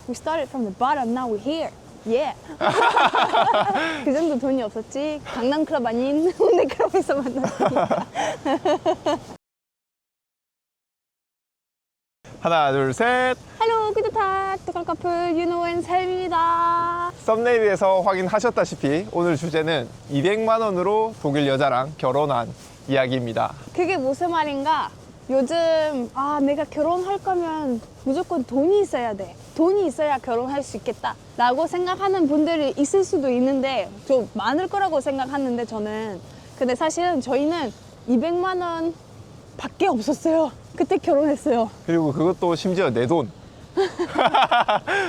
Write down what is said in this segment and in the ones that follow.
We started from the bottom, now we're here. Yeah. 그 정도 돈이 없었지. 강남클럽 아닌 홍대클럽에서 만났으니까. 하나, 둘, 셋. Hello, quiddle 똑같 커플 윤호 앤 샘입니다. 썸네일에서 확인하셨다시피 오늘 주제는 200만 원으로 독일 여자랑 결혼한 이야기입니다. 그게 무슨 말인가? 요즘 내가 결혼할 거면 무조건 돈이 있어야 돼. 돈이 있어야 결혼할 수 있겠다 라고 생각하는 분들이 있을 수도 있는데 좀 많을 거라고 생각하는데 저는 근데 사실은 저희는 200만 원 밖에 없었어요. 그때 결혼했어요. 그리고 그것도 심지어 내 돈.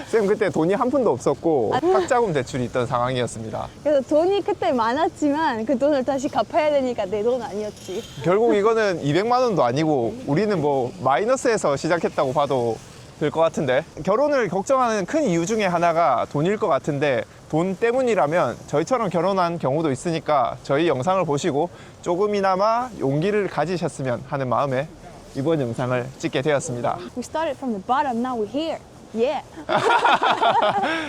쌤 그때 돈이 한 푼도 없었고 학자금 대출이 있던 상황이었습니다. 그래서 돈이 그때 많았지만 그 돈을 다시 갚아야 되니까 내 돈 아니었지. 결국 이거는 200만 원도 아니고 우리는 뭐 마이너스에서 시작했다고 봐도 될 것 같은데, 결혼을 걱정하는 큰 이유 중에 하나가 돈일 것 같은데, 돈 때문이라면 저희처럼 결혼한 경우도 있으니까 저희 영상을 보시고 조금이나마 용기를 가지셨으면 하는 마음에 이번 영상을 찍게 되었습니다. We started from the bottom, now we're here. Yeah.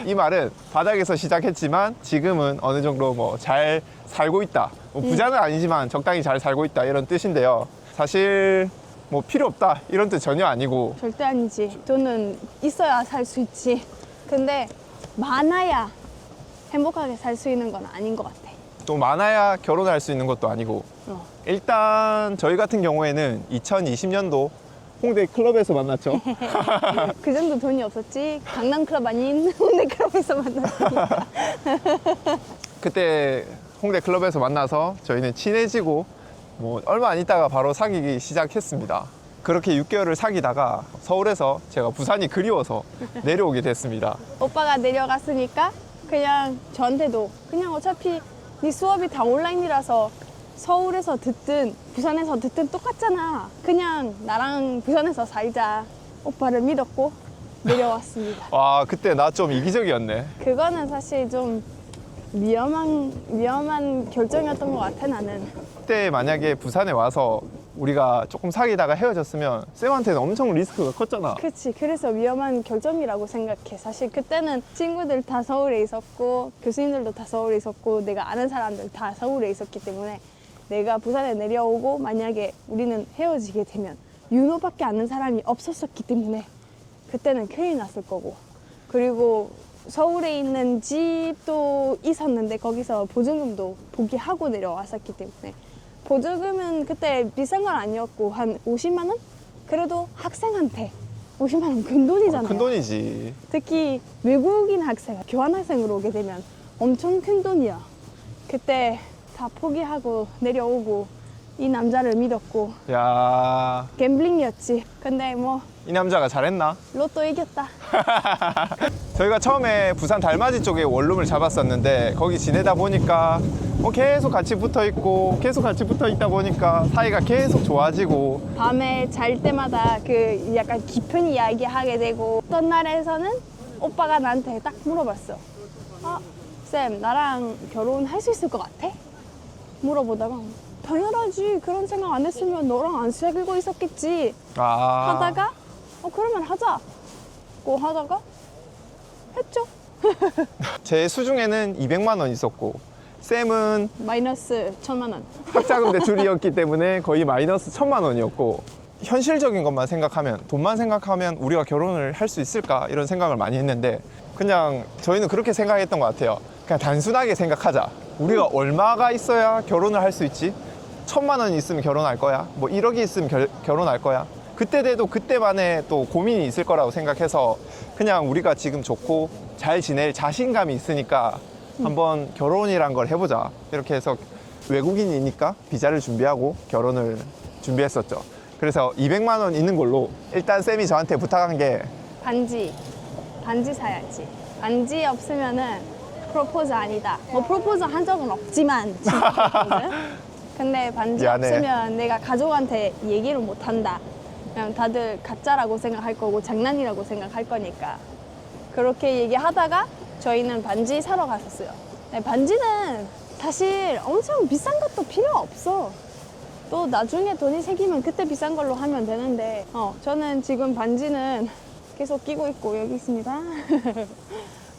이 말은 바닥에서 시작했지만 지금은 어느 정도 뭐 잘 살고 있다, 뭐 부자는 아니지만 적당히 잘 살고 있다 이런 뜻인데요. 사실 뭐 필요 없다 이런 뜻 전혀 아니고, 절대 아니지. 돈은 있어야 살 수 있지. 근데 많아야 행복하게 살 수 있는 건 아닌 것 같아. 또 많아야 결혼할 수 있는 것도 아니고. 일단 저희 같은 경우에는 2020년도 홍대 클럽에서 만났죠. 그 정도 돈이 없었지. 강남클럽 아닌 홍대클럽에서 만났으니까. 그때 홍대 클럽에서 만나서 저희는 친해지고 뭐 얼마 안 있다가 바로 사귀기 시작했습니다. 그렇게 6개월을 사귀다가 서울에서 제가 부산이 그리워서 내려오게 됐습니다. 오빠가 내려갔으니까 그냥 저한테도 그냥 어차피 네 수업이 다 온라인이라서 서울에서 듣든 부산에서 듣든 똑같잖아. 그냥 나랑 부산에서 살자. 오빠를 믿었고 내려왔습니다. 와, 그때 나 좀 이기적이었네. 그거는 사실 좀 위험한 결정이었던 것 같아, 나는. 그때 만약에 부산에 와서 우리가 조금 사귀다가 헤어졌으면 쌤한테는 엄청 리스크가 컸잖아. 그치. 그래서 위험한 결정이라고 생각해. 사실 그때는 친구들 다 서울에 있었고 교수님들도 다 서울에 있었고 내가 아는 사람들 다 서울에 있었기 때문에 내가 부산에 내려오고 만약에 우리는 헤어지게 되면 윤호밖에 아는 사람이 없었기 때문에 그때는 큰일 났을 거고, 그리고 서울에 있는 집도 있었는데 거기서 보증금도 포기하고 내려왔었기 때문에 보증금은 그때 비싼 건 아니었고 한 50만 원? 그래도 학생한테 50만 원 큰 돈이잖아요. 큰 돈이지. 특히 외국인 학생, 교환학생으로 오게 되면 엄청 큰 돈이야. 그때 다 포기하고 내려오고 이 남자를 믿었고 야, 갬블링이었지. 근데 뭐 이 남자가 잘했나? 로또 이겼다. 저희가 처음에 부산 달맞이 쪽에 원룸을 잡았었는데 거기 지내다 보니까 뭐 계속 같이 붙어 있고 계속 같이 붙어 있다 보니까 사이가 계속 좋아지고, 밤에 잘 때마다 그 약간 깊은 이야기 하게 되고, 어떤 날에서는 오빠가 나한테 딱 물어봤어. 쌤, 나랑 결혼할 수 있을 것 같아? 물어보다가 당연하지. 그런 생각 안 했으면 너랑 안 사귀고 있었겠지. 하다가 그러면 하자고 하다가 했죠. 제 수중에는 200만 원 있었고 쌤은 마이너스 1,000만 원. 학자금 대출이었기 때문에 거의 마이너스 1,000만 원이었고, 현실적인 것만 생각하면, 돈만 생각하면 우리가 결혼을 할 수 있을까 이런 생각을 많이 했는데 그냥 저희는 그렇게 생각했던 것 같아요. 그냥 단순하게 생각하자. 우리가 얼마가 있어야 결혼을 할 수 있지? 1,000만 원이 있으면 결혼할 거야? 뭐 1억이 있으면 결혼할 거야? 그때 돼도 그때만의 또 고민이 있을 거라고 생각해서 그냥 우리가 지금 좋고 잘 지낼 자신감이 있으니까 한번 결혼이란 걸 해보자 이렇게 해서 외국인이니까 비자를 준비하고 결혼을 준비했었죠. 그래서 200만 원 있는 걸로 일단 쌤이 저한테 부탁한 게 반지 사야지. 반지 없으면은 프로포즈 아니다. 뭐 프로포즈 한 적은 없지만 진짜. 근데 반지 미안해. 없으면 내가 가족한테 얘기를 못 한다. 그냥 다들 가짜라고 생각할 거고 장난이라고 생각할 거니까. 그렇게 얘기하다가 저희는 반지 사러 갔었어요. 네, 반지는 사실 엄청 비싼 것도 필요 없어. 또 나중에 돈이 생기면 그때 비싼 걸로 하면 되는데 저는 지금 반지는 계속 끼고 있고 여기 있습니다.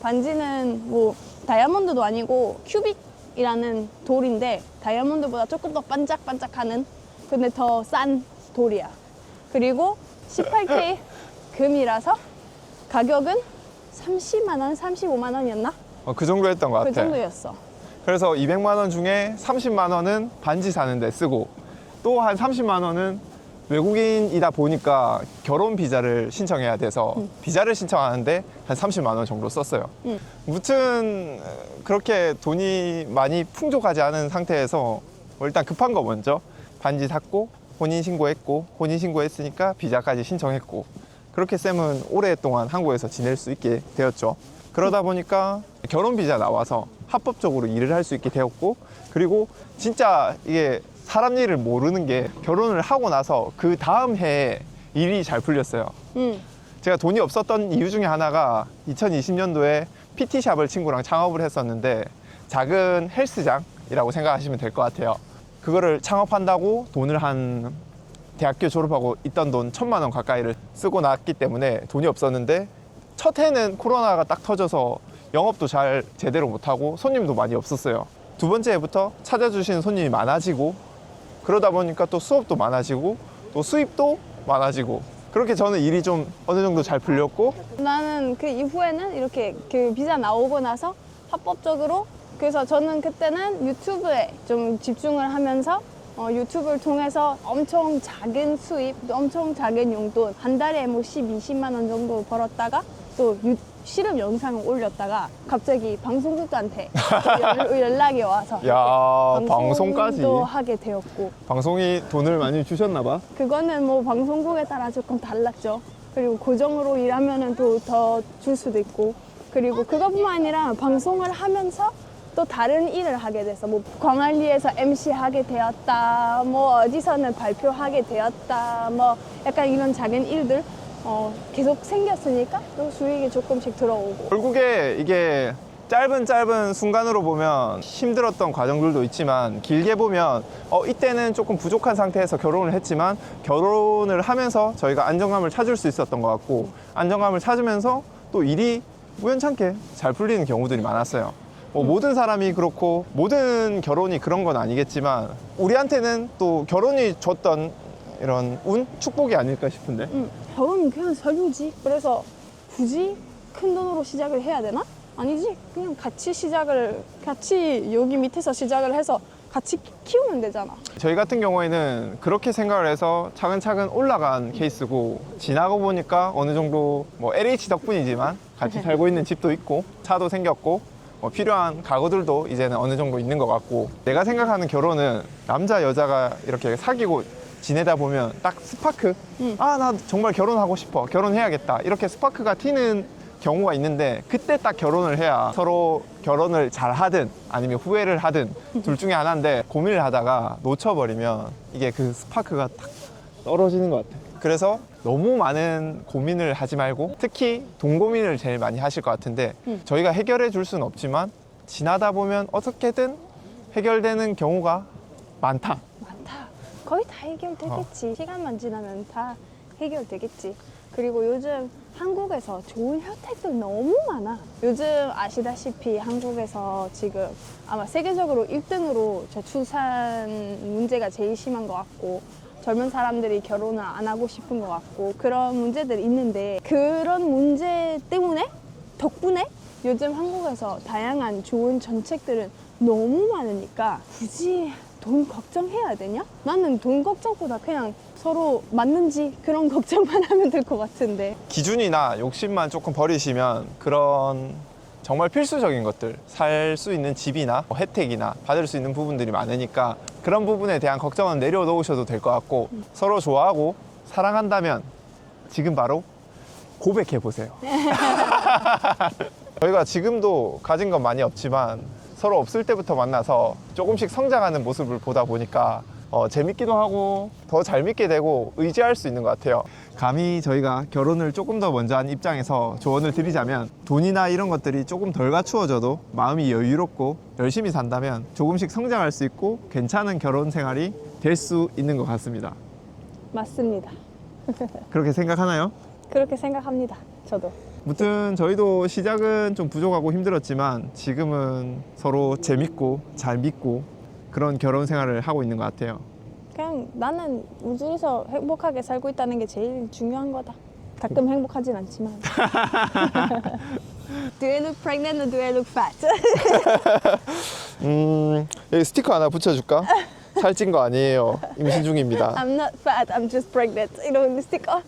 반지는 뭐 다이아몬드도 아니고 큐빅이라는 돌인데 다이아몬드보다 조금 더 반짝반짝하는 근데 더 싼 돌이야. 그리고 18K 금이라서 가격은 30만 원, 35만 원이었나? 그 정도 했던 것 같아. 그 정도였어. 그래서 200만 원 중에 30만 원은 반지 사는데 쓰고 또 한 30만 원은 외국인이다 보니까 결혼 비자를 신청해야 돼서 비자를 신청하는데 한 30만 원 정도 썼어요. 무튼 그렇게 돈이 많이 풍족하지 않은 상태에서 일단 급한 거 먼저 반지 샀고 혼인신고했고 혼인신고했으니까 비자까지 신청했고 그렇게 쌤은 오랫동안 한국에서 지낼 수 있게 되었죠. 그러다 보니까 결혼 비자 나와서 합법적으로 일을 할 수 있게 되었고 그리고 진짜 이게 사람 일을 모르는 게 결혼을 하고 나서 그 다음 해에 일이 잘 풀렸어요. 제가 돈이 없었던 이유 중에 하나가 2020년도에 PT샵을 친구랑 창업을 했었는데 작은 헬스장이라고 생각하시면 될 것 같아요. 그거를 창업한다고 돈을 한 대학교 졸업하고 있던 돈 1,000만 원 가까이를 쓰고 났기 때문에 돈이 없었는데 첫 해는 코로나가 딱 터져서 영업도 잘 제대로 못하고 손님도 많이 없었어요. 두 번째 해부터 찾아주시는 손님이 많아지고 그러다 보니까 또 수업도 많아지고 또 수입도 많아지고 그렇게 저는 일이 좀 어느 정도 잘 풀렸고 나는 그 이후에는 이렇게 그 비자 나오고 나서 합법적으로 그래서 저는 그때는 유튜브에 좀 집중을 하면서 유튜브를 통해서 엄청 작은 수입, 엄청 작은 용돈 한 달에 뭐 10, 20만 원 정도 벌었다가 또 실험 영상을 올렸다가 갑자기 방송국한테 연락이 와서 야 방송까지 방송도 하게 되었고 방송이 돈을 많이 주셨나 봐. 그거는 뭐 방송국에 따라 조금 달랐죠. 그리고 고정으로 일하면은 또 더 줄 수도 있고 그리고 그것뿐만 아니라 방송을 하면서 또 다른 일을 하게 돼서 뭐 광안리에서 MC 하게 되었다 뭐 어디서는 발표하게 되었다 뭐 약간 이런 작은 일들 계속 생겼으니까 또 수익이 조금씩 들어오고 결국에 이게 짧은 순간으로 보면 힘들었던 과정들도 있지만 길게 보면 이때는 조금 부족한 상태에서 결혼을 했지만 결혼을 하면서 저희가 안정감을 찾을 수 있었던 것 같고 안정감을 찾으면서 또 일이 우연찮게 잘 풀리는 경우들이 많았어요. 모든 사람이 그렇고 모든 결혼이 그런 건 아니겠지만 우리한테는 또 결혼이 줬던 이런 운? 축복이 아닐까 싶은데 결혼은 그냥 서류지. 그래서 굳이 큰 돈으로 시작을 해야 되나? 아니지. 그냥 같이 여기 밑에서 시작을 해서 같이 키우면 되잖아. 저희 같은 경우에는 그렇게 생각을 해서 차근차근 올라간 케이스고 지나고 보니까 어느 정도 뭐 LH 덕분이지만 같이 살고 있는 집도 있고 차도 생겼고 뭐 필요한 가구들도 이제는 어느 정도 있는 것 같고 내가 생각하는 결혼은 남자 여자가 이렇게 사귀고 지내다 보면 딱 스파크 아 나 정말 결혼하고 싶어 결혼해야겠다 이렇게 스파크가 튀는 경우가 있는데 그때 딱 결혼을 해야 서로 결혼을 잘 하든 아니면 후회를 하든 둘 중에 하나인데 고민을 하다가 놓쳐버리면 이게 그 스파크가 딱 떨어지는 것 같아요. 그래서 너무 많은 고민을 하지 말고 특히 돈 고민을 제일 많이 하실 것 같은데 저희가 해결해 줄 수는 없지만 지나다 보면 어떻게든 해결되는 경우가 많다. 거의 다 해결되겠지. 시간만 지나면 다 해결되겠지. 그리고 요즘 한국에서 좋은 혜택들 너무 많아. 요즘 아시다시피 한국에서 지금 아마 세계적으로 1등으로 저출산 문제가 제일 심한 것 같고 젊은 사람들이 결혼을 안 하고 싶은 것 같고 그런 문제들이 있는데 그런 문제 때문에 덕분에 요즘 한국에서 다양한 좋은 정책들은 너무 많으니까 굳이 돈 걱정해야 되냐? 나는 돈 걱정보다 그냥 서로 맞는지 그런 걱정만 하면 될 것 같은데 기준이나 욕심만 조금 버리시면 그런 정말 필수적인 것들 살 수 있는 집이나 뭐 혜택이나 받을 수 있는 부분들이 많으니까 그런 부분에 대한 걱정은 내려놓으셔도 될 것 같고 서로 좋아하고 사랑한다면 지금 바로 고백해 보세요. 저희가 지금도 가진 건 많이 없지만 서로 없을 때부터 만나서 조금씩 성장하는 모습을 보다 보니까 재밌기도 하고 더 잘 믿게 되고 의지할 수 있는 것 같아요. 감히 저희가 결혼을 조금 더 먼저 한 입장에서 조언을 드리자면 돈이나 이런 것들이 조금 덜 갖추어져도 마음이 여유롭고 열심히 산다면 조금씩 성장할 수 있고 괜찮은 결혼 생활이 될 수 있는 것 같습니다. 맞습니다. 그렇게 생각하나요? 그렇게 생각합니다. 저도. 무튼 저희도 시작은 좀 부족하고 힘들었지만 지금은 서로 재밌고 잘 믿고 그런 결혼 생활을 하고 있는 것 같아요. 그냥 나는 우리 둘이서 행복하게 살고 있다는 게 제일 중요한 거다. 가끔 행복하진 않지만. Do I look pregnant or do I look fat? 여기 스티커 하나 붙여줄까? 살찐 거 아니에요. 임신 중입니다. I'm not fat, I'm just pregnant. 이런 스티커.